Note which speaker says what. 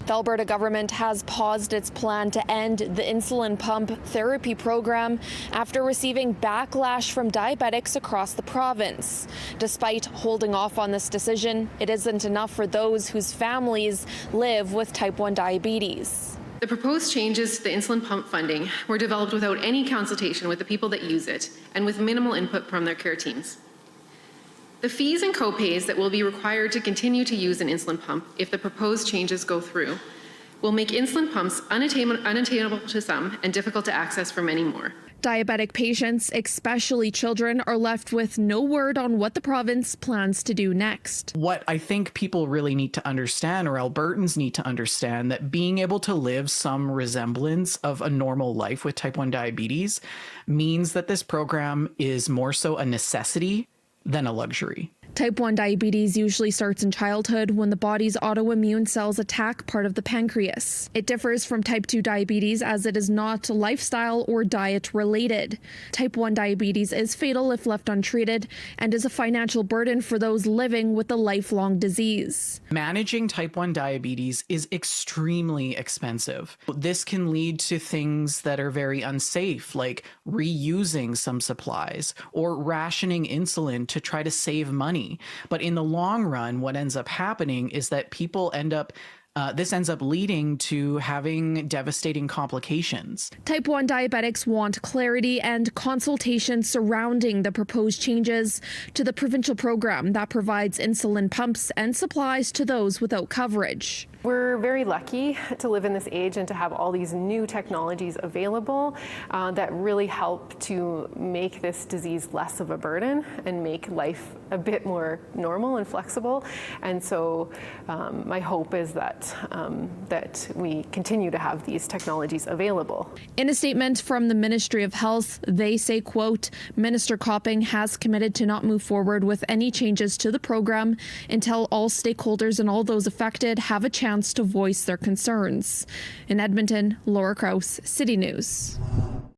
Speaker 1: The Alberta government has paused its plan to end the Insulin Pump Therapy Program after receiving backlash from diabetics across the province. Despite holding off on this decision, it isn't enough for those whose families live with type 1 diabetes.
Speaker 2: The proposed changes to the insulin pump funding were developed without any consultation with the people that use it and with minimal input from their care teams. The fees and co-pays that will be required to continue to use an insulin pump if the proposed changes go through will make insulin pumps unattainable to some and difficult to access for many more.
Speaker 1: Diabetic patients, especially children, are left with no word on what the province plans to do next.
Speaker 3: What I think people really need to understand, or Albertans need to understand, that being able to live some resemblance of a normal life with type 1 diabetes means that this program is more so a necessity than a luxury.
Speaker 1: Type 1 diabetes usually starts in childhood when the body's autoimmune cells attack part of the pancreas. It differs from type 2 diabetes as it is not lifestyle or diet related. Type 1 diabetes is fatal if left untreated and is a financial burden for those living with the lifelong disease.
Speaker 3: Managing type 1 diabetes is extremely expensive. This can lead to things that are very unsafe, like reusing some supplies or rationing insulin to try to save money. But in the long run, what ends up happening is that people this ends up leading to having devastating complications.
Speaker 1: Type 1 diabetics want clarity and consultation surrounding the proposed changes to the provincial program that provides insulin pumps and supplies to those without coverage.
Speaker 4: We're very lucky to live in this age and to have all these new technologies available that really help to make this disease less of a burden and make life a bit more normal and flexible. And so my hope is that we continue to have these technologies available.
Speaker 1: In a statement from the Ministry of Health, they say, quote, Minister Copping has committed to not move forward with any changes to the program until all stakeholders and all those affected have a chance to voice their concerns. In Edmonton, Laura Krause, City News.